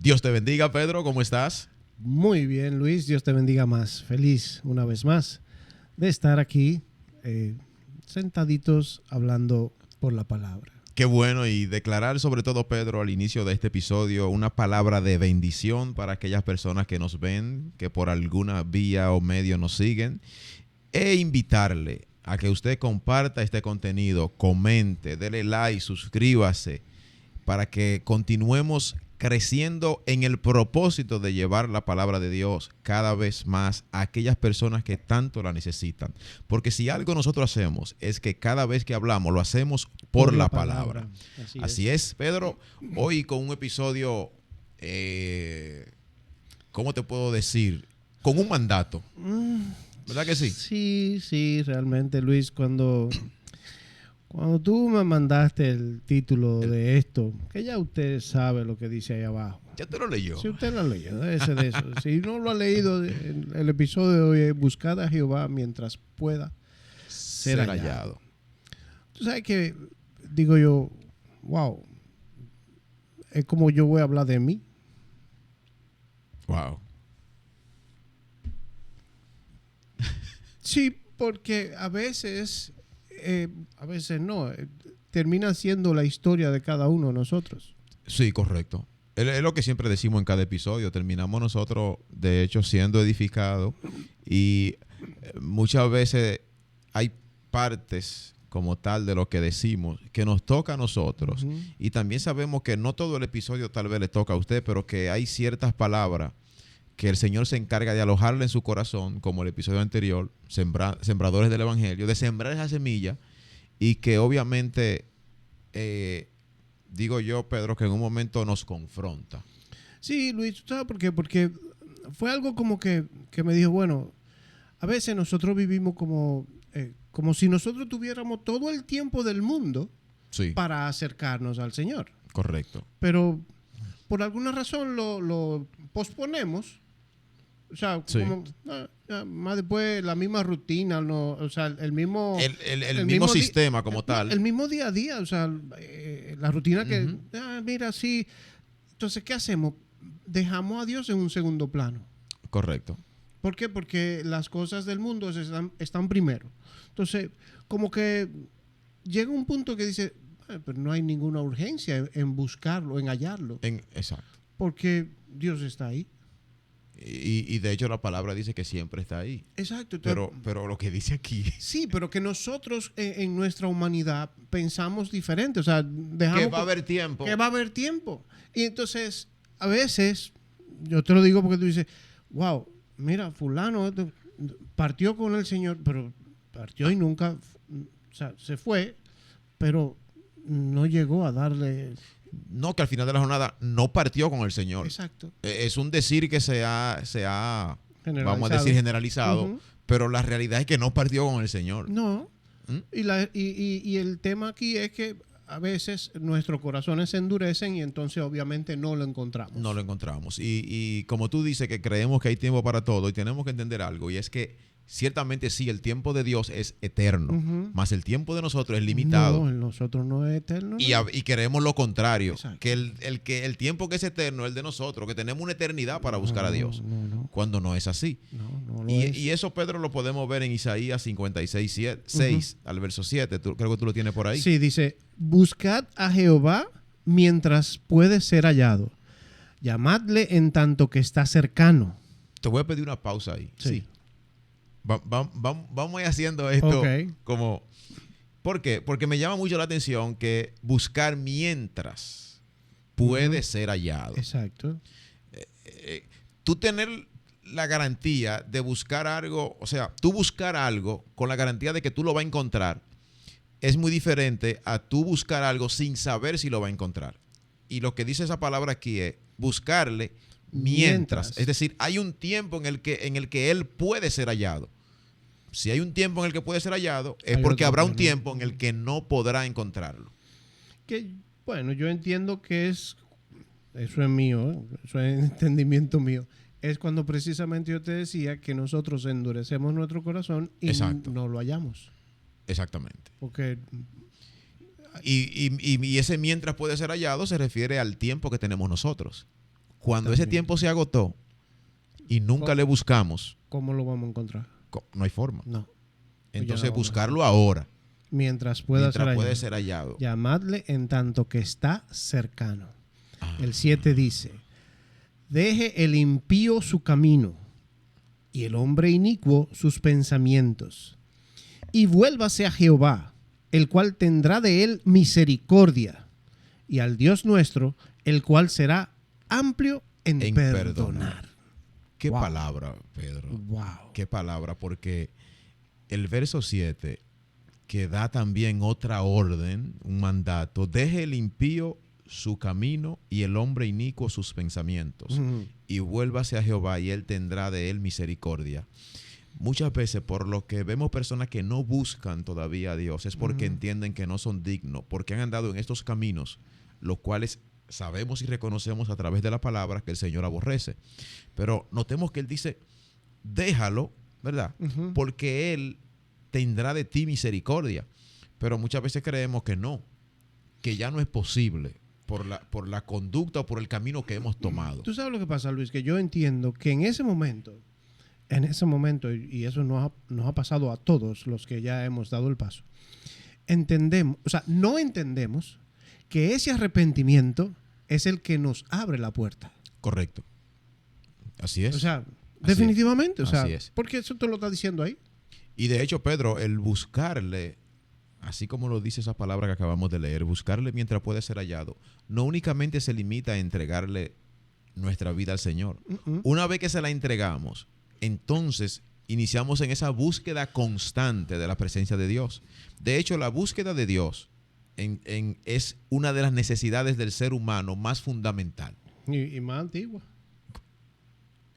Dios te bendiga, Pedro, ¿cómo estás? Muy bien, Luis, Dios te bendiga más. Feliz una vez más de estar aquí sentaditos hablando por la palabra. Qué bueno, y declarar sobre todo, Pedro, al inicio de este episodio, una palabra de bendición para aquellas personas que nos ven, que por alguna vía o medio nos siguen, e invitarle a que usted comparta este contenido, comente, dele like, suscríbase, para que continuemos creciendo en el propósito de llevar la palabra de Dios cada vez más a aquellas personas que tanto la necesitan. Porque si algo nosotros hacemos es que cada vez que hablamos lo hacemos por la palabra. Así es, Pedro. Hoy con un episodio, ¿cómo te puedo decir? Con un mandato. ¿Verdad que sí? Sí, realmente, Luis, cuando tú me mandaste el título de esto, que ya usted sabe lo que dice ahí abajo. Ya te lo leyó. Si usted lo ha leído, déjese de eso. Si no lo ha leído, el episodio de hoy es buscad a Jehová mientras pueda ser hallado. Tú sabes que, digo yo, wow, es como yo voy a hablar de mí. Wow. Sí, porque a veces no, termina siendo la historia de cada uno de nosotros. Sí, correcto. Es lo que siempre decimos en cada episodio. Terminamos nosotros, de hecho, siendo edificados, y muchas veces hay partes como tal de lo que decimos que nos toca a nosotros. Uh-huh. Y también sabemos que no todo el episodio tal vez le toca a usted, pero que hay ciertas palabras que el Señor se encarga de alojarle en su corazón, como el episodio anterior, sembradores del Evangelio, de sembrar esa semilla, y que obviamente, digo yo, Pedro, que en un momento nos confronta. Sí, Luis, ¿sabes por qué? Porque fue algo como que me dijo, bueno, a veces nosotros vivimos como si nosotros tuviéramos todo el tiempo del mundo para acercarnos al Señor. Correcto. Pero por alguna razón lo posponemos. O sea, como, más después la misma rutina, no, o sea, el mismo sistema como tal. El mismo día a día, o sea, la rutina que, mira, sí. Entonces, ¿qué hacemos? Dejamos a Dios en un segundo plano. Correcto. ¿Por qué? Porque las cosas del mundo están primero. Entonces, como que llega un punto que dice, pero no hay ninguna urgencia en buscarlo, en hallarlo. Exacto. Porque Dios está ahí. Y de hecho la palabra dice que siempre está ahí. Exacto. Pero lo que dice aquí... Sí, pero que nosotros en nuestra humanidad pensamos diferente. O sea, dejamos... Que va a haber tiempo. Que va a haber tiempo. Y entonces, a veces, yo te lo digo porque tú dices, wow, mira, fulano partió con el Señor, pero partió y nunca... O sea, se fue, pero no llegó a darle... No, que al final de la jornada no partió con el Señor. Exacto. Es un decir que se ha vamos a decir, generalizado, pero la realidad es que no partió con el Señor. No. Y el tema aquí es que a veces nuestros corazones se endurecen y entonces obviamente no lo encontramos. No lo encontramos. Y como tú dices que creemos que hay tiempo para todo, y tenemos que entender algo, y es que ciertamente sí, el tiempo de Dios es eterno, más el tiempo de nosotros es limitado. No, el nosotros no es eterno. Y queremos lo contrario. Exacto. Que el tiempo que es eterno es el de nosotros, que tenemos una eternidad para buscar a Dios. Cuando no es así. Y eso, Pedro, lo podemos ver en Isaías 56, 6, al verso 7. Creo que tú lo tienes por ahí. Sí, dice, buscad a Jehová mientras puede ser hallado. Llamadle en tanto que está cercano. Te voy a pedir una pausa ahí. Sí. Vamos a ir haciendo esto como... ¿Por qué? Porque me llama mucho la atención que buscar mientras puede ser hallado. Exacto. Tú tener la garantía de buscar algo, o sea, tú buscar algo con la garantía de que tú lo vas a encontrar, es muy diferente a tú buscar algo sin saber si lo va a encontrar. Y lo que dice esa palabra aquí es buscarle mientras. Es decir, hay un tiempo en el que él puede ser hallado. Si hay un tiempo en el que puede ser hallado, es porque habrá un tiempo en el que no podrá encontrarlo. Que, bueno, yo entiendo que eso es mío, eso es entendimiento mío. Es cuando precisamente yo te decía que nosotros endurecemos nuestro corazón y no lo hallamos. Exactamente. Porque... Y ese mientras puede ser hallado se refiere al tiempo que tenemos nosotros. Cuando ese También. tiempo se agotó y nunca ¿Cómo? le buscamos, ¿Cómo lo vamos a encontrar? no hay forma. No. Entonces ya no vamos a buscarlo ahora, Mientras pueda mientras ser puede hallado. ser hallado. Llamadle en tanto que está cercano. Ah. El 7 dice, deje el impío su camino y el hombre inicuo sus pensamientos, y vuélvase a Jehová, el cual tendrá de él misericordia, y al Dios nuestro, el cual será amplio en En perdonar. Qué Wow. palabra, Pedro. Wow. Qué palabra, porque el verso 7, que da también otra orden, un mandato, deje el impío su camino y el hombre inicuo sus pensamientos, Ujú. y vuélvase a Jehová y él tendrá de él misericordia. Muchas veces por lo que vemos personas que no buscan todavía a Dios es porque entienden que no son dignos, porque han andado en estos caminos, los cuales sabemos y reconocemos a través de la palabra que el Señor aborrece. Pero notemos que Él dice, déjalo, ¿verdad? Ujú. Porque Él tendrá de ti misericordia. Pero muchas veces creemos que no, que ya no es posible por la conducta o por el camino que hemos tomado. Tú sabes lo que pasa, Luis, que yo entiendo que en ese momento, y eso nos ha pasado a todos los que ya hemos dado el paso, entendemos, o sea, no entendemos que ese arrepentimiento es el que nos abre la puerta. Correcto. Así es. O sea, Así definitivamente, es. o sea, Así es. porque eso te lo está diciendo ahí. Y de hecho, Pedro, el buscarle, así como lo dice esa palabra que acabamos de leer, buscarle mientras puede ser hallado, no únicamente se limita a entregarle nuestra vida al Señor. Una vez que se la entregamos, entonces iniciamos en esa búsqueda constante de la presencia de Dios. De hecho, la búsqueda de Dios es una de las necesidades del ser humano más fundamental. Y más antigua.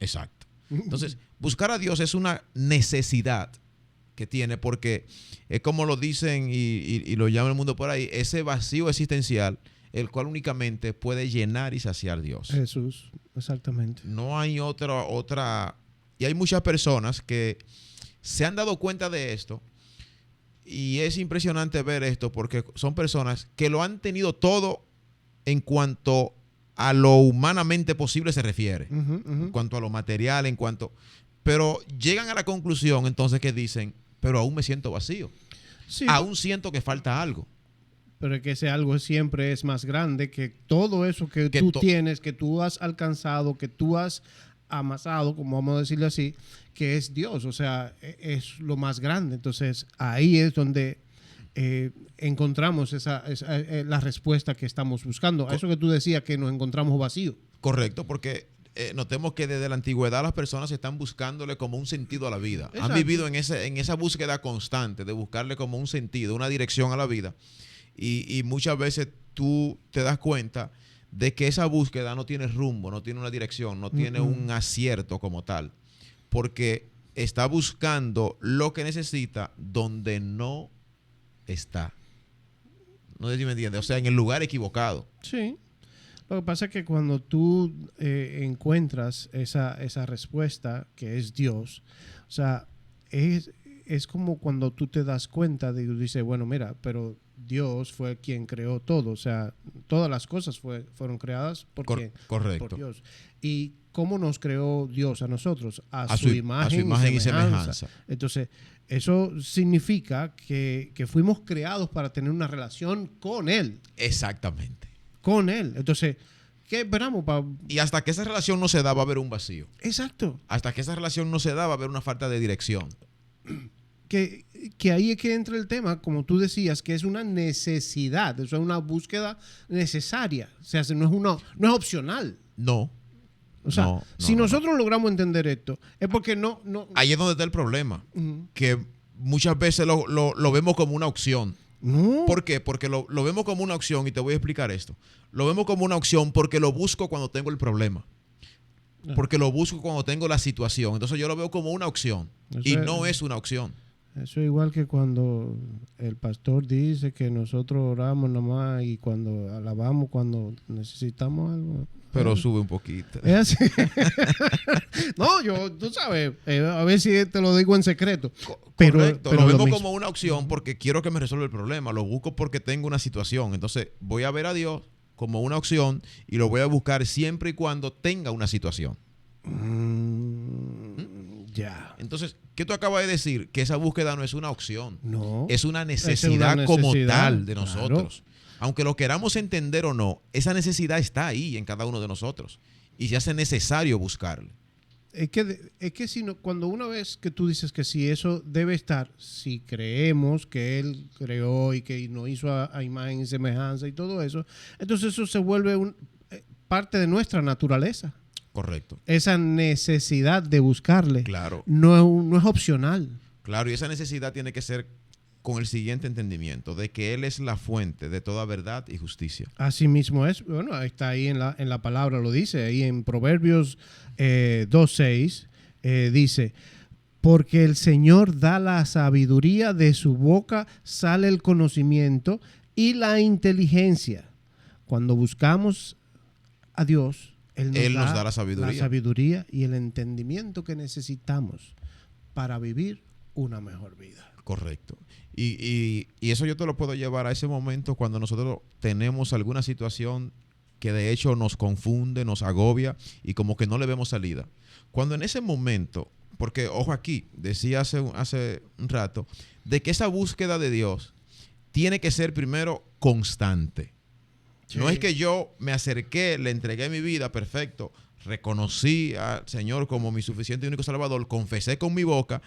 Exacto. Entonces, buscar a Dios es una necesidad que tiene, porque es como lo dicen y lo llama el mundo por ahí, ese vacío existencial, el cual únicamente puede llenar y saciar Dios. Jesús, exactamente. No hay otra. Y hay muchas personas que se han dado cuenta de esto, y es impresionante ver esto, porque son personas que lo han tenido todo en cuanto a lo humanamente posible se refiere. En cuanto a lo material, pero llegan a la conclusión entonces que dicen, pero aún me siento vacío. Sí, Aún siento que falta algo. pero es que ese algo siempre es más grande que todo eso que Que tú to- tienes, que tú has alcanzado, que tú has amasado, como vamos a decirlo así, que es Dios. O sea, es lo más grande. Entonces, ahí es donde encontramos la respuesta que estamos buscando. A eso que tú decías que nos encontramos vacíos. Correcto, porque notemos que desde la antigüedad las personas están buscándole como un sentido a la vida. Exacto. Han vivido en esa búsqueda constante de buscarle como un sentido, una dirección a la vida. Y muchas veces tú te das cuenta de que esa búsqueda no tiene rumbo, no tiene una dirección, no tiene un acierto como tal. Porque está buscando lo que necesita donde no está. No sé si me entiendes. O sea, en el lugar equivocado. Sí. Lo que pasa es que cuando tú encuentras esa respuesta que es Dios, o sea, es como cuando tú te das cuenta de, dices, bueno, mira, pero Dios fue quien creó todo, o sea, todas las cosas fueron creadas por Correcto. Dios. ¿Y cómo nos creó Dios a nosotros? A su su imagen y semejanza. Entonces, eso significa que fuimos creados para tener una relación con Él. Exactamente. Con Él. Entonces, ¿qué esperamos? Y hasta que esa relación no se da, va a haber un vacío. Exacto. Hasta que esa relación no se da, va a haber una falta de dirección. Que ahí es que entra el tema, como tú decías, que es una necesidad, eso es una búsqueda necesaria. O sea, no es opcional. No. O sea, No, si no, nosotros logramos entender esto, es porque no. Ahí es donde está el problema. Ujú. Que muchas veces lo vemos como una opción. No. ¿Por qué? Porque lo vemos como una opción, y te voy a explicar esto. Lo vemos como una opción porque lo busco cuando tengo el problema. Porque lo busco cuando tengo la situación. Entonces yo lo veo como una opción. Y no es una opción. Eso es igual que cuando el pastor dice que nosotros oramos nada más y cuando alabamos cuando necesitamos algo. Pero sube un poquito. Es así. No, tú sabes, a ver si te lo digo en secreto. Correcto, pero lo es vemos mismo. como una opción porque quiero que me resuelva el problema. Lo busco porque tengo una situación. Entonces voy a ver a Dios como una opción y lo voy a buscar siempre y cuando tenga una situación. Ya. Entonces, ¿qué tú acabas de decir? Que esa búsqueda no es una opción. No. Es una necesidad como tal de claro. nosotros. Aunque lo queramos entender o no, esa necesidad está ahí en cada uno de nosotros. Y se hace necesario buscarle. Es que si no, cuando una vez que tú dices que si eso debe estar, si creemos que Él creó y que nos hizo a imagen y semejanza y todo eso, entonces eso se vuelve parte de nuestra naturaleza. Correcto. Esa necesidad de buscarle. Claro. No es opcional. Claro, y esa necesidad tiene que ser con el siguiente entendimiento, de que Él es la fuente de toda verdad y justicia. Así mismo es. Bueno, está ahí en la palabra, lo dice, ahí en Proverbios 2:6, dice, porque el Señor da la sabiduría, de su boca sale el conocimiento y la inteligencia. Cuando buscamos a Dios, Él nos da la sabiduría y el entendimiento que necesitamos para vivir una mejor vida. Correcto. Y eso yo te lo puedo llevar a ese momento cuando nosotros tenemos alguna situación que de hecho nos confunde, nos agobia y como que no le vemos salida. Cuando en ese momento, porque ojo aquí, decía hace un rato, de que esa búsqueda de Dios tiene que ser primero constante. Sí. No es que yo me acerqué, le entregué mi vida, perfecto, reconocí al Señor como mi suficiente y único Salvador, confesé con mi boca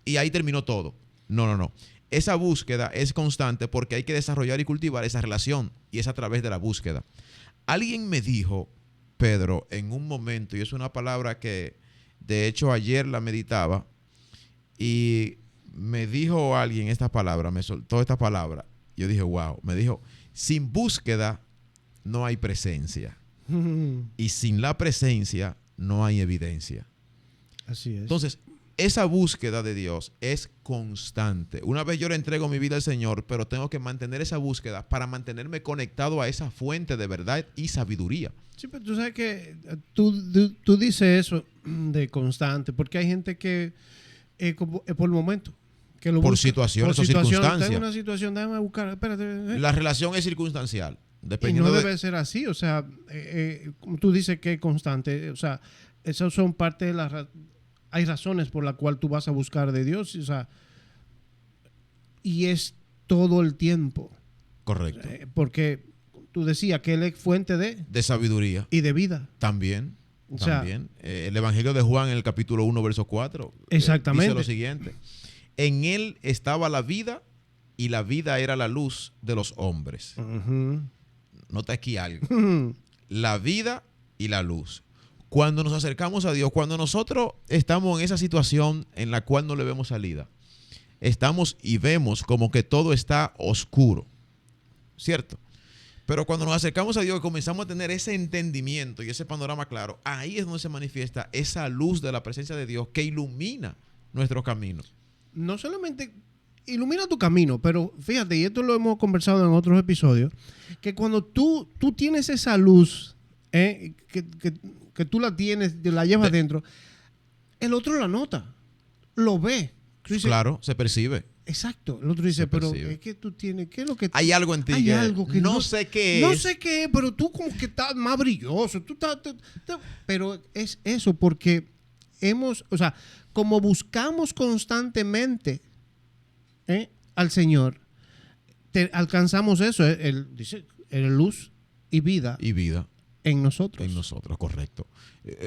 y ahí terminó todo. No. Esa búsqueda es constante porque hay que desarrollar y cultivar esa relación y es a través de la búsqueda. Alguien me dijo, Pedro, en un momento, y es una palabra que de hecho ayer la meditaba, y me dijo alguien esta palabra, me soltó esta palabra. Yo dije, wow, me dijo, sin búsqueda no hay presencia. Y sin la presencia no hay evidencia. Así es. Entonces, esa búsqueda de Dios es constante. Una vez yo le entrego mi vida al Señor, pero tengo que mantener esa búsqueda para mantenerme conectado a esa fuente de verdad y sabiduría. Sí, pero tú sabes que tú dices eso de constante, porque hay gente que por el momento, que lo por busca, situaciones o circunstancias. Tengo una situación, déjame buscar, espérate. La relación es circunstancial. Y no debe ser así, o sea, como tú dices que es constante, o sea, esas son parte de las... Hay razones por las cuales tú vas a buscar de Dios, o sea, y es todo el tiempo. Correcto. Porque tú decías que Él es fuente de sabiduría. Y de vida. También. O sea, el Evangelio de Juan en el capítulo 1, verso 4. Exactamente. Dice lo siguiente. En Él estaba la vida y la vida era la luz de los hombres. Uh-huh. Nota aquí algo. La vida y la luz. Cuando nos acercamos a Dios, cuando nosotros estamos en esa situación en la cual no le vemos salida, estamos y vemos como que todo está oscuro, ¿cierto? Pero cuando nos acercamos a Dios y comenzamos a tener ese entendimiento y ese panorama claro, ahí es donde se manifiesta esa luz de la presencia de Dios que ilumina nuestro camino. No solamente ilumina tu camino, pero fíjate, y esto lo hemos conversado en otros episodios, que cuando tú tienes esa luz, que tú la tienes, la llevas dentro, el otro la nota, lo ve. Dices, claro, se percibe. Exacto. El otro dice, pero es que tú tienes, ¿qué es lo que... Hay algo en ti hay algo que no sé qué es. No sé qué es, pero tú como que estás más brilloso. Pero es eso, porque o sea, como buscamos constantemente al Señor, alcanzamos eso. Él dice, luz y vida. Y vida. En nosotros. En nosotros, correcto.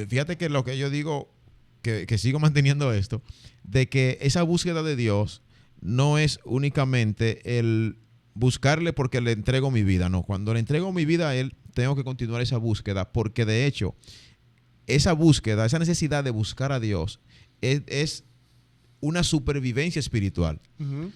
Fíjate que lo que yo digo, que sigo manteniendo esto, de que esa búsqueda de Dios no es únicamente el buscarle porque le entrego mi vida. No, cuando le entrego mi vida a Él, tengo que continuar esa búsqueda, porque de hecho, esa búsqueda, esa necesidad de buscar a Dios es una supervivencia espiritual. Uh-huh.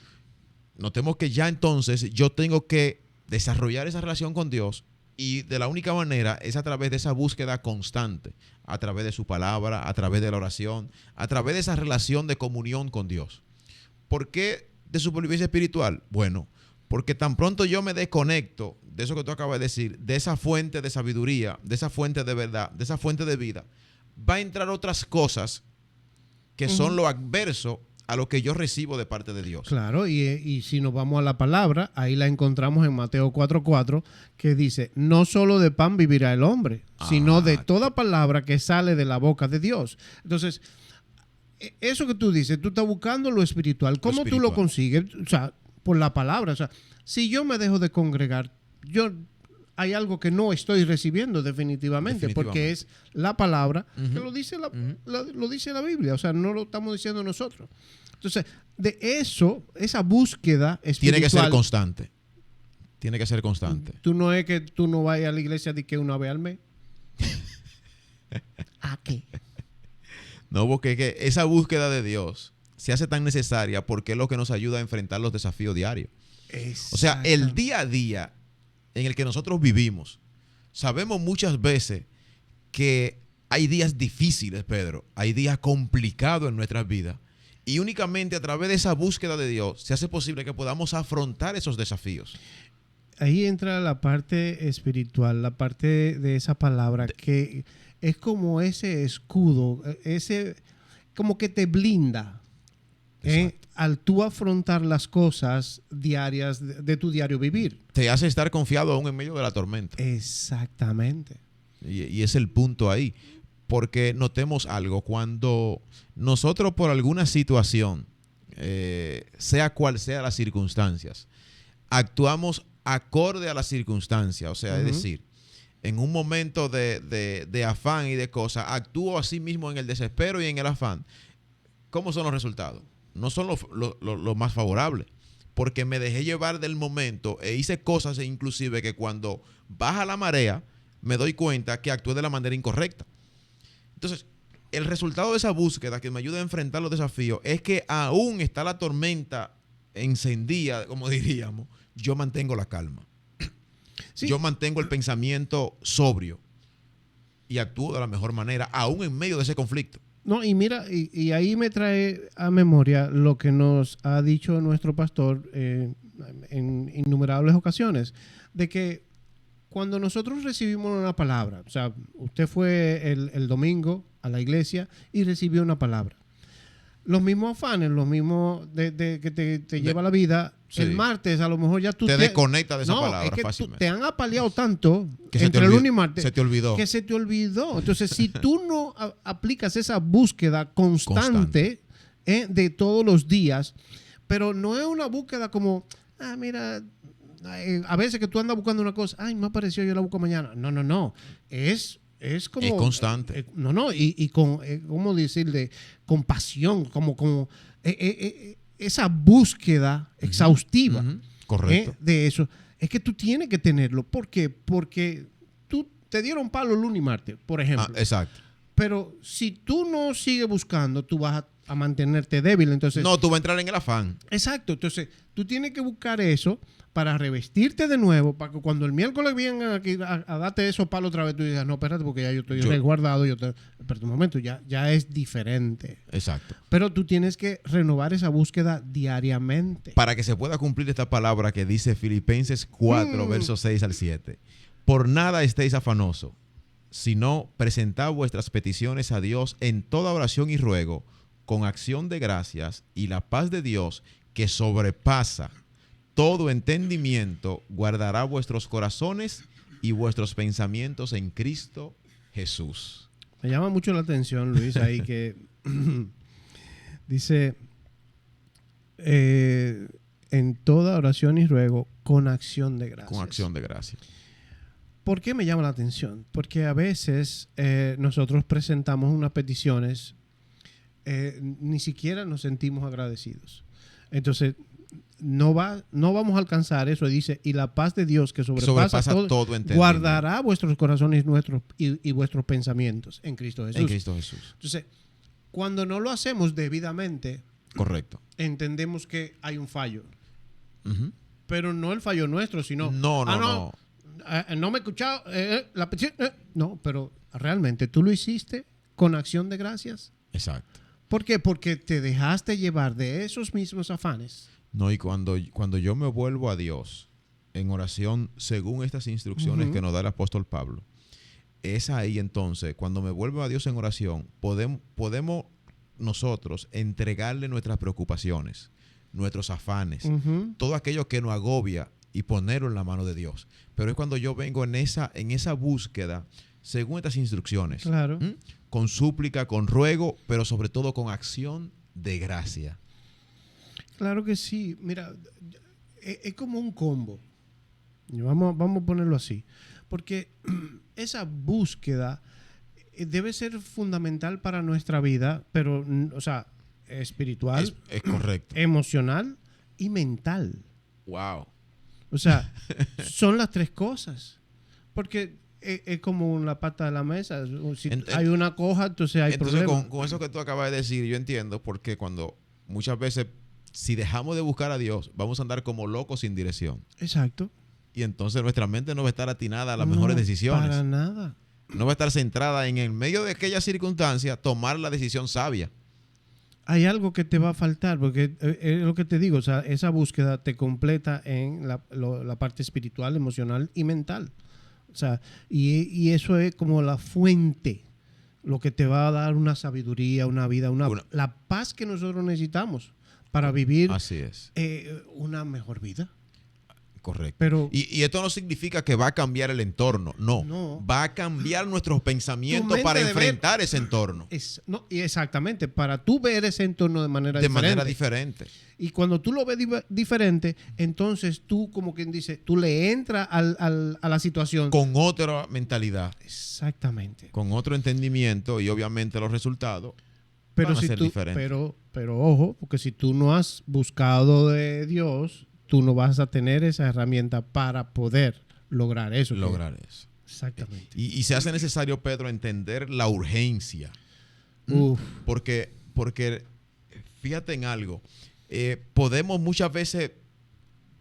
Notemos que ya entonces yo tengo que desarrollar esa relación con Dios. Y de la única manera es a través de esa búsqueda constante, a través de su palabra, a través de la oración, a través de esa relación de comunión con Dios. ¿Por qué de supervivencia espiritual? Bueno, porque tan pronto yo me desconecto de eso que tú acabas de decir, de esa fuente de sabiduría, de esa fuente de verdad, de esa fuente de vida, va a entrar otras cosas que son lo adverso a lo que yo recibo de parte de Dios. Claro, y si nos vamos a la palabra, ahí la encontramos en Mateo 4:4, que dice, no solo de pan vivirá el hombre, sino de toda palabra que sale de la boca de Dios. Entonces, eso que tú dices, tú estás buscando lo espiritual. ¿Cómo tú lo consigues? O sea, por la palabra. O sea, si yo me dejo de congregar, hay algo que no estoy recibiendo definitivamente, porque es la palabra que lo dice lo dice la Biblia. O sea, no lo estamos diciendo nosotros. Entonces, de eso, esa búsqueda espiritual... Tiene que ser constante. Tiene que ser constante. Tú no es que tú no vayas a la iglesia de que una vez al mes. ¿A qué? No, porque esa búsqueda de Dios se hace tan necesaria porque es lo que nos ayuda a enfrentar los desafíos diarios. O sea, el día a día en el que nosotros vivimos, sabemos muchas veces que hay días difíciles, Pedro, hay días complicados en nuestras vidas, y únicamente a través de esa búsqueda de Dios se hace posible que podamos afrontar esos desafíos. Ahí entra la parte espiritual, la parte de esa palabra que es como ese escudo, como que te blinda. Al tú afrontar las cosas diarias de tu diario vivir. Te hace estar confiado aún en medio de la tormenta. Exactamente. Y es el punto ahí. Porque notemos algo, cuando nosotros por alguna situación, sea cual sea las circunstancias, actuamos acorde a las circunstancias, o sea, es decir, en un momento de afán y de cosas, actúo así mismo en el desespero y en el afán, ¿cómo son los resultados? No son los más favorables, porque me dejé llevar del momento e hice cosas inclusive que cuando baja la marea me doy cuenta que actué de la manera incorrecta. Entonces, el resultado de esa búsqueda que me ayuda a enfrentar los desafíos es que aún está la tormenta encendida, como diríamos, yo mantengo la calma. Sí. Yo mantengo el pensamiento sobrio y actúo de la mejor manera, aún en medio de ese conflicto. No, y mira, y ahí me trae a memoria lo que nos ha dicho nuestro pastor en innumerables ocasiones, de que cuando nosotros recibimos una palabra, o sea, usted fue el domingo a la iglesia y recibió una palabra. Los mismos afanes, los mismos que te lleva la vida, sí. El martes a lo mejor ya tú te desconectas de esa palabra es que fácilmente. Te han apaleado tanto que entre el lunes y martes. Se te olvidó. Que se te olvidó. Entonces, si tú no aplicas esa búsqueda constante. De todos los días, pero no es una búsqueda como, mira, a veces que tú andas buscando una cosa, me apareció, yo la busco mañana. No. Es como... Es constante. Y con, ¿cómo decirle? Con pasión, como esa búsqueda exhaustiva. Correcto. De eso. Es que tú tienes que tenerlo. ¿Por qué? Porque tú te dieron palo lunes y martes, por ejemplo. Exacto. Pero si tú no sigues buscando, tú vas a mantenerte débil. Entonces, no, tú vas a entrar en el afán. Exacto. Entonces, tú tienes que buscar eso para revestirte de nuevo, para que cuando el miércoles vengan aquí a darte esos palos otra vez, tú digas, no, espérate, porque ya yo estoy resguardado. Pero un momento, ya es diferente. Exacto. Pero tú tienes que renovar esa búsqueda diariamente. Para que se pueda cumplir esta palabra que dice Filipenses 4, versos 6 al 7. Por nada estéis afanosos, sino presentad vuestras peticiones a Dios en toda oración y ruego, con acción de gracias, y la paz de Dios, que sobrepasa todo entendimiento, guardará vuestros corazones y vuestros pensamientos en Cristo Jesús. Me llama mucho la atención, Luis, ahí que dice, en toda oración y ruego, con acción de gracias. Con acción de gracias. ¿Por qué me llama la atención? Porque a veces nosotros presentamos unas peticiones, ni siquiera nos sentimos agradecidos. Entonces, no vamos a alcanzar eso. Dice, y la paz de Dios que sobrepasa todo guardará vuestros corazones y vuestros pensamientos en Cristo Jesús. En Cristo Jesús. Entonces, cuando no lo hacemos debidamente, correcto, entendemos que hay un fallo. Uh-huh. Pero no el fallo nuestro, sino... No me he escuchado la petición. No, pero realmente tú lo hiciste con acción de gracias. Exacto. ¿Por qué? Porque te dejaste llevar de esos mismos afanes. No, y cuando yo me vuelvo a Dios en oración según estas instrucciones que nos da el apóstol Pablo, es ahí entonces, cuando me vuelvo a Dios en oración, podemos nosotros entregarle nuestras preocupaciones, nuestros afanes, Ujú. todo aquello que nos agobia y ponerlo en la mano de Dios. Pero es cuando yo vengo en esa búsqueda, según estas instrucciones, Claro. con súplica, con ruego, pero sobre todo con acción de gracia. Claro que sí. Mira, es como un combo. Vamos a ponerlo así. Porque esa búsqueda debe ser fundamental para nuestra vida, pero, o sea, espiritual, Es correcto. emocional y mental. Wow. O sea, son las tres cosas. Porque es como la pata de la mesa. Si hay una coja, entonces hay Entonces, problema. con eso que tú acabas de decir, yo entiendo porque cuando muchas veces, si dejamos de buscar a Dios, vamos a andar como locos sin dirección. Exacto. Y entonces nuestra mente no va a estar atinada a las No, mejores decisiones. para nada. No va a estar centrada en el medio de aquella circunstancia, tomar la decisión sabia. Hay algo que te va a faltar, porque es lo que te digo, o sea, esa búsqueda te completa en la parte espiritual, emocional y mental. O sea, y eso es como la fuente, lo que te va a dar una sabiduría, una vida, la paz que nosotros necesitamos para vivir Así es. una mejor vida. Correcto. Pero Y esto no significa que va a cambiar el entorno. No. Va a cambiar nuestros pensamientos para enfrentar ese entorno. Y exactamente, para tú ver ese entorno de manera diferente. Y cuando tú lo ves diferente, entonces tú, como quien dice, tú le entras a la situación. Con otra mentalidad. Exactamente. Con otro entendimiento y obviamente los resultados Pero van a ser diferentes. Pero ojo, porque si tú no has buscado de Dios, tú no vas a tener esa herramienta para poder lograr eso. Eso. Exactamente. Y se hace necesario, Pedro, entender la urgencia. Uf. Porque fíjate en algo. Podemos muchas veces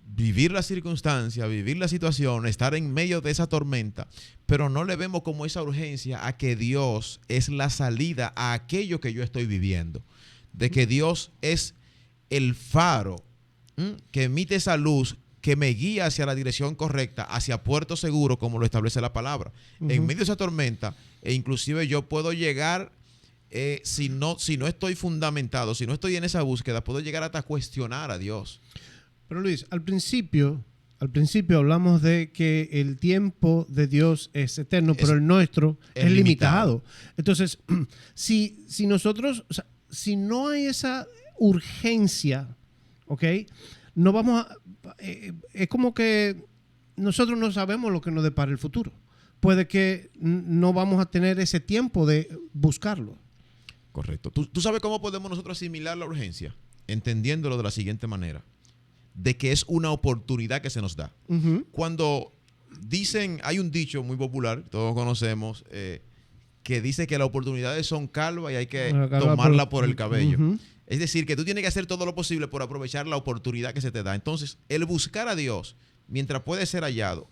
vivir la circunstancia, vivir la situación, estar en medio de esa tormenta, pero no le vemos como esa urgencia a que Dios es la salida a aquello que yo estoy viviendo. De que Dios es el faro que emite esa luz que me guía hacia la dirección correcta, hacia puerto seguro, como lo establece la palabra. En medio de esa tormenta, e inclusive yo puedo llegar, si no estoy fundamentado, si no estoy en esa búsqueda, puedo llegar hasta cuestionar a Dios. Pero Luis, al principio hablamos de que el tiempo de Dios es eterno, pero el nuestro es limitado. Entonces, si nosotros, o sea, si no hay esa urgencia, ¿ok? No vamos a... es como que nosotros no sabemos lo que nos depara el futuro. Puede que no vamos a tener ese tiempo de buscarlo. Correcto. ¿Tú sabes cómo podemos nosotros asimilar la urgencia? Entendiéndolo de la siguiente manera. De que es una oportunidad que se nos da. Cuando dicen, hay un dicho muy popular, todos conocemos, que dice que las oportunidades son calvas y hay que tomarla por el cabello. Es decir, que tú tienes que hacer todo lo posible por aprovechar la oportunidad que se te da. Entonces, el buscar a Dios, mientras puede ser hallado,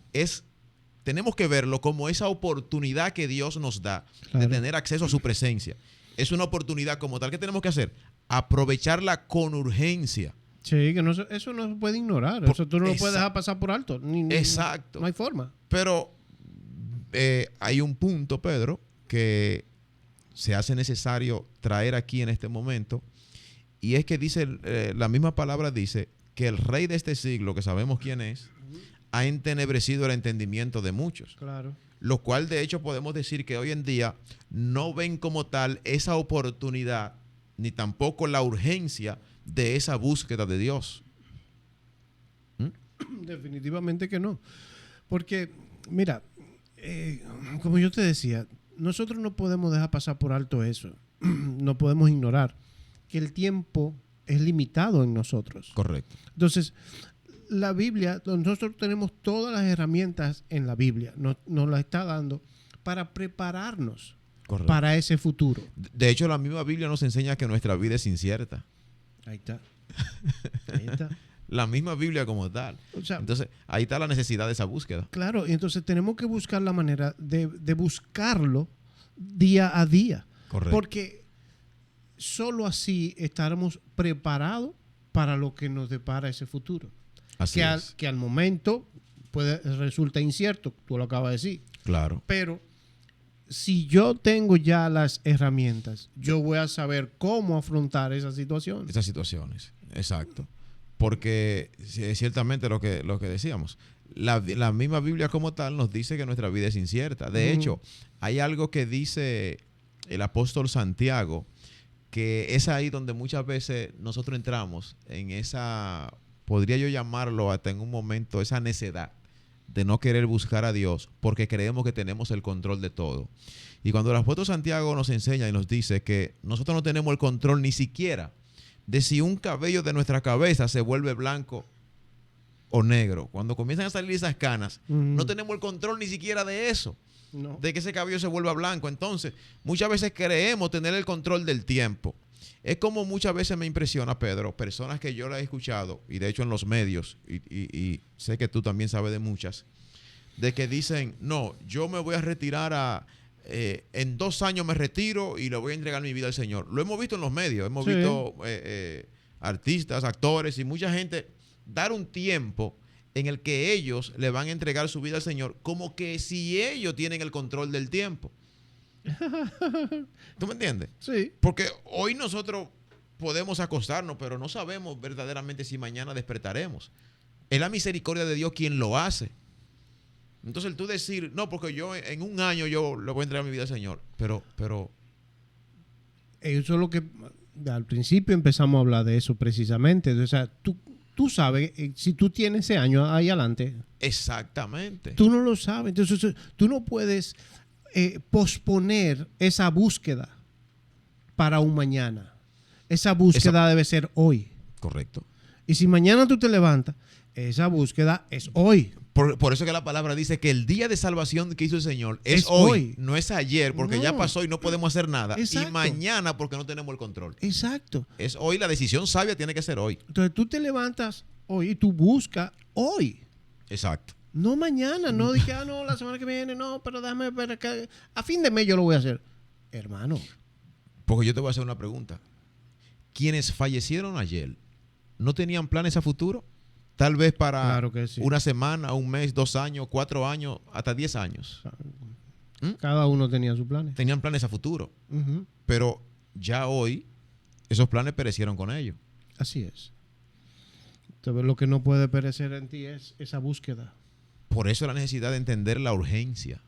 tenemos que verlo como esa oportunidad que Dios nos da de tener acceso a su presencia. Es una oportunidad como tal. ¿Qué tenemos que hacer? Aprovecharla con urgencia. Sí, que eso no se puede ignorar. Eso tú no lo puedes dejar pasar por alto. Exacto. No hay forma. Pero hay un punto, Pedro, que se hace necesario traer aquí en este momento. Y es que dice, la misma palabra dice que el rey de este siglo, que sabemos quién es, ha entenebrecido el entendimiento de muchos. Claro. Lo cual, de hecho, podemos decir que hoy en día no ven como tal esa oportunidad, ni tampoco la urgencia de esa búsqueda de Dios. Definitivamente que no. Porque, mira, como yo te decía, nosotros no podemos dejar pasar por alto eso. No podemos ignorar que el tiempo es limitado en nosotros. Correcto. Entonces, la Biblia, nosotros tenemos todas las herramientas en la Biblia, nos la está dando para prepararnos para ese futuro. De hecho, la misma Biblia nos enseña que nuestra vida es incierta. Ahí está. Ahí está. La misma Biblia como tal. O sea, entonces, ahí está la necesidad de esa búsqueda. Claro, y entonces tenemos que buscar la manera de buscarlo día a día. Correcto. Porque solo así estaremos preparados para lo que nos depara ese futuro. Así es. Que al momento resulta incierto, tú lo acabas de decir. Claro. Pero si yo tengo ya las herramientas, yo voy a saber cómo afrontar esa situación. Esas situaciones, exacto. Porque ciertamente lo que decíamos, la misma Biblia como tal nos dice que nuestra vida es incierta. De hecho, hay algo que dice el apóstol Santiago, que es ahí donde muchas veces nosotros entramos en esa, podría yo llamarlo hasta en un momento, esa necedad de no querer buscar a Dios porque creemos que tenemos el control de todo. Y cuando el apóstol Santiago nos enseña y nos dice que nosotros no tenemos el control ni siquiera de si un cabello de nuestra cabeza se vuelve blanco o negro. Cuando comienzan a salir esas canas, no tenemos el control ni siquiera de eso. No. De que ese cabello se vuelva blanco. Entonces, muchas veces creemos tener el control del tiempo. Es como muchas veces me impresiona, Pedro, personas que yo las he escuchado, y de hecho en los medios, y sé que tú también sabes de muchas, de que dicen, no, yo me voy a retirar en 2 años me retiro y le voy a entregar mi vida al Señor. Lo hemos visto en los medios, hemos visto artistas, actores y mucha gente dar un tiempo en el que ellos le van a entregar su vida al Señor, como que si ellos tienen el control del tiempo. ¿Tú me entiendes? Sí. Porque hoy nosotros podemos acostarnos, pero no sabemos verdaderamente si mañana despertaremos. Es la misericordia de Dios quien lo hace. Entonces el tú decir, no, porque yo en 1 año yo le voy a entregar mi vida al Señor. Pero eso es lo que al principio empezamos a hablar de eso precisamente. O sea, tú sabes, si tú tienes ese año ahí adelante. Exactamente. Tú no lo sabes. Entonces tú no puedes posponer esa búsqueda para un mañana. Esa búsqueda debe ser hoy. Correcto. Y si mañana tú te levantas, esa búsqueda es hoy. Por eso que la palabra dice que el día de salvación que hizo el Señor es hoy, no es ayer, porque ya pasó y no podemos hacer nada. Exacto. Y mañana porque no tenemos el control. Exacto. Es hoy, la decisión sabia tiene que ser hoy. Entonces tú te levantas hoy y tú buscas hoy. Exacto. No mañana, no dije, no, la semana que viene, no, pero déjame ver que a fin de mes yo lo voy a hacer. Hermano. Porque yo te voy a hacer una pregunta. Quienes fallecieron ayer, ¿no tenían planes a futuro? Tal vez para claro que sí. 1 semana, 1 mes, 2 años, 4 años, hasta 10 años. Cada uno tenía sus planes. Tenían planes a futuro. Pero ya hoy, esos planes perecieron con ellos. Así es. Entonces, lo que no puede perecer en ti es esa búsqueda. Por eso la necesidad de entender la urgencia.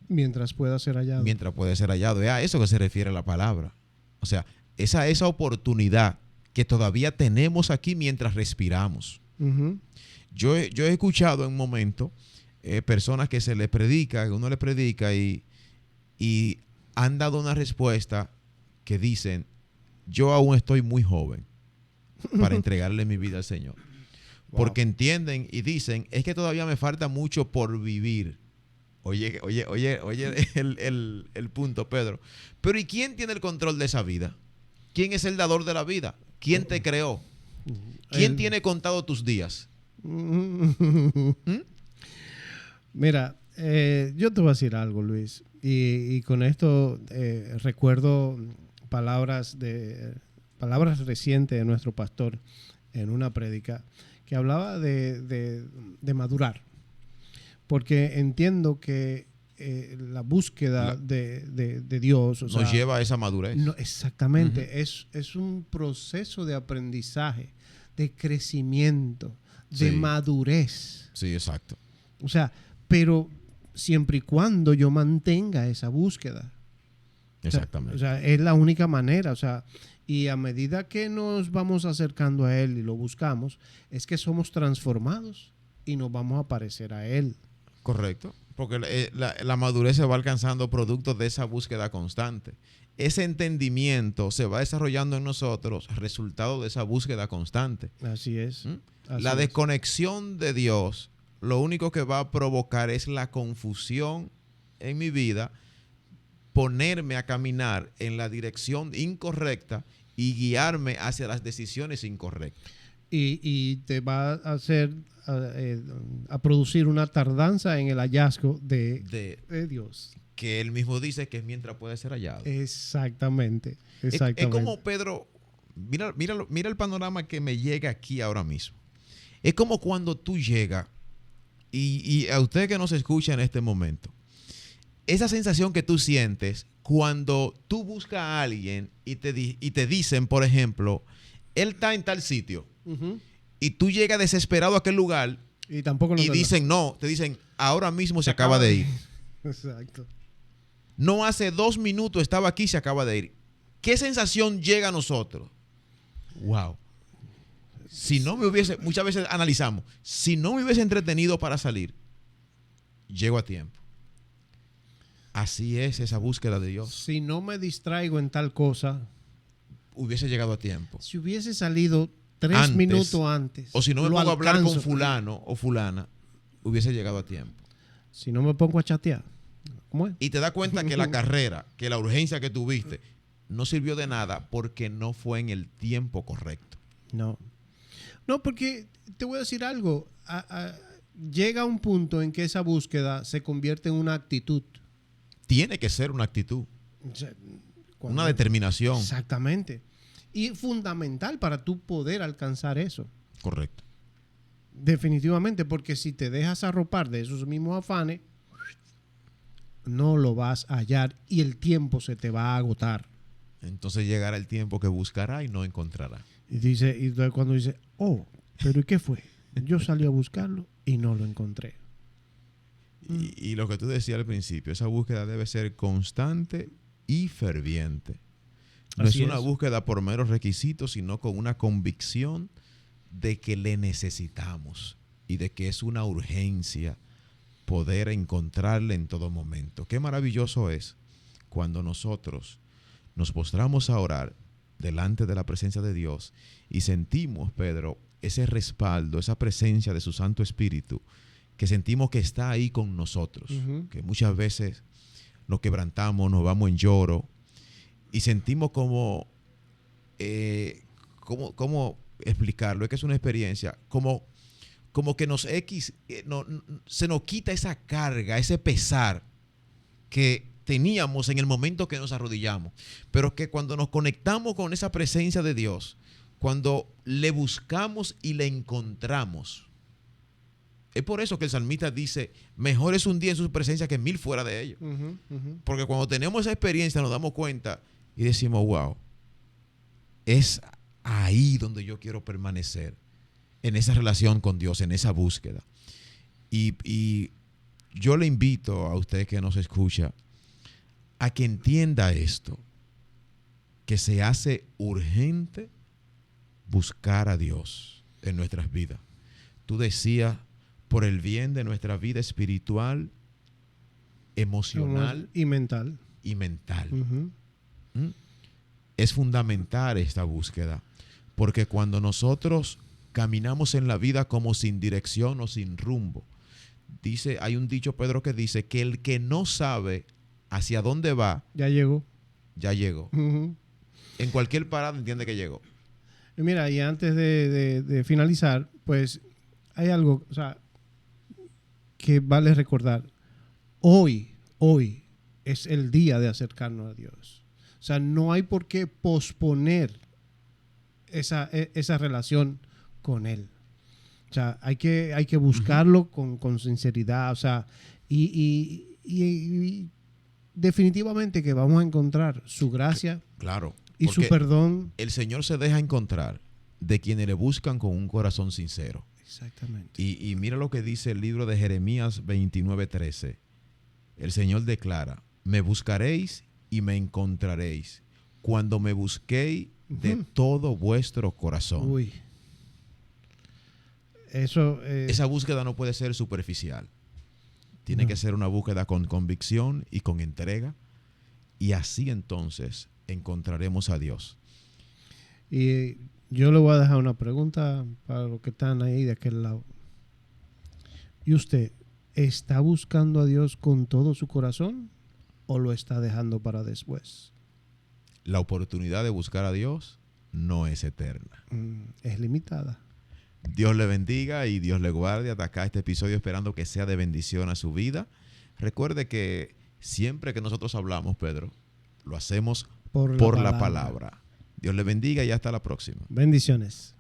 Mientras pueda ser hallado. Mientras puede ser hallado. Es a eso que se refiere la palabra. O sea, esa oportunidad que todavía tenemos aquí mientras respiramos. Yo he escuchado en un momento personas que se les predica, que uno les predica y han dado una respuesta que dicen, yo aún estoy muy joven para entregarle mi vida al Señor. Wow. Porque entienden y dicen, es que todavía me falta mucho por vivir. Oye el punto, Pedro. Pero ¿y quién tiene el control de esa vida? ¿Quién es el dador de la vida? ¿Quién te creó? ¿Quién tiene contado tus días? Mira, yo te voy a decir algo, Luis. Y con esto recuerdo palabras recientes de nuestro pastor en una prédica que hablaba de madurar. Porque entiendo que la búsqueda de Dios nos lleva a esa madurez. No, exactamente. Es un proceso de aprendizaje, de crecimiento, de madurez. Sí, exacto. O sea, pero siempre y cuando yo mantenga esa búsqueda. Exactamente. O sea, es la única manera. O sea, y a medida que nos vamos acercando a Él y lo buscamos, es que somos transformados y nos vamos a parecer a Él. Correcto. Porque la madurez se va alcanzando producto de esa búsqueda constante. Ese entendimiento se va desarrollando en nosotros resultado de esa búsqueda constante. Así es. La desconexión de Dios, lo único que va a provocar es la confusión en mi vida, ponerme a caminar en la dirección incorrecta y guiarme hacia las decisiones incorrectas. Y te va a hacer a producir una tardanza en el hallazgo de Dios. Que él mismo dice que es mientras puede ser hallado. Exactamente. Es como, Pedro, mira el panorama que me llega aquí ahora mismo. Es como cuando tú llegas, y a usted que nos escucha en este momento, esa sensación que tú sientes cuando tú buscas a alguien y te dicen, por ejemplo, él está en tal sitio, Ujú. y tú llegas desesperado a aquel lugar Y tampoco no y es verdad. dicen, no, te dicen, ahora mismo se acaba de ir. Exacto. No hace 2 minutos estaba aquí y se acaba de ir. ¿Qué sensación llega a nosotros? Wow. Si no me hubiese, muchas veces analizamos, si no me hubiese entretenido para salir, llego a tiempo. Así es esa búsqueda de Dios. Si no me distraigo en tal cosa, Hubiese llegado a tiempo. si hubiese salido 3 Antes, minutos antes, o si no me lo pongo a hablar con alcanzo. fulano o fulana, hubiese llegado a tiempo. Si no me pongo a chatear, ¿cómo es? Y te das cuenta que la carrera, que la urgencia que tuviste, no sirvió de nada porque no fue en el tiempo correcto. No. No, porque te voy a decir algo. Llega un punto en que esa búsqueda se convierte en una actitud. Tiene que ser una actitud, O sea, una determinación. Exactamente. Y fundamental para tú poder alcanzar eso. Correcto. Definitivamente, porque si te dejas arropar de esos mismos afanes, no lo vas a hallar y el tiempo se te va a agotar. Entonces llegará el tiempo que buscará y no encontrará. Y entonces cuando dice, oh, pero ¿y qué fue? Yo salí a buscarlo y no lo encontré. Y lo que tú decías al principio, esa búsqueda debe ser constante y ferviente. No Así es una es. búsqueda por meros requisitos, sino con una convicción de que le necesitamos y de que es una urgencia poder encontrarle en todo momento. Qué maravilloso es cuando nosotros nos postramos a orar delante de la presencia de Dios y sentimos, Pedro, ese respaldo, esa presencia de su Santo Espíritu, que sentimos que está ahí con nosotros, Ujú. que muchas veces nos quebrantamos, nos vamos en lloro y sentimos como, ¿cómo explicarlo? Es que es una experiencia, como que se nos quita esa carga, ese pesar que teníamos en el momento que nos arrodillamos, pero que cuando nos conectamos con esa presencia de Dios, cuando le buscamos y le encontramos, es por eso que el salmista dice, mejor es un día en su presencia que 1000 fuera de ellos. Ujú, ujú. Porque cuando tenemos esa experiencia nos damos cuenta y decimos, wow, es ahí donde yo quiero permanecer, en esa relación con Dios, en esa búsqueda. Y yo le invito a usted que nos escucha a que entienda esto, que se hace urgente buscar a Dios en nuestras vidas. Tú decías, por el bien de nuestra vida espiritual, emocional Y mental. y mental. Ujú. ¿Mm? Es fundamental esta búsqueda, porque cuando nosotros caminamos en la vida como sin dirección o sin rumbo, hay un dicho, Pedro, que dice que el que no sabe hacia dónde va, Ya llegó. ya llegó. Ujú. En cualquier parada entiende que llegó. Y mira, y antes de finalizar, pues hay algo, o sea, que vale recordar. Hoy es el día de acercarnos a Dios. O sea, no hay por qué posponer esa relación con Él. O sea, hay que buscarlo con sinceridad. O sea, y definitivamente que vamos a encontrar su gracia Claro. y su Porque perdón. el Señor se deja encontrar de quienes le buscan con un corazón sincero. Exactamente. Y mira lo que dice el libro de Jeremías 29:13. El Señor declara, me buscaréis y me encontraréis cuando me busquéis de Ujú. todo vuestro corazón. Uy. Eso Esa búsqueda no puede ser superficial. Tiene No. que ser una búsqueda con convicción y con entrega. Y así entonces encontraremos a Dios. Y yo le voy a dejar una pregunta para los que están ahí de aquel lado. ¿Y usted está buscando a Dios con todo su corazón o lo está dejando para después? La oportunidad de buscar a Dios no es eterna. Es limitada. Dios le bendiga y Dios le guarde. Hasta acá este episodio, esperando que sea de bendición a su vida. Recuerde que siempre que nosotros hablamos, Pedro, lo hacemos por la palabra. Dios le bendiga y hasta la próxima. Bendiciones.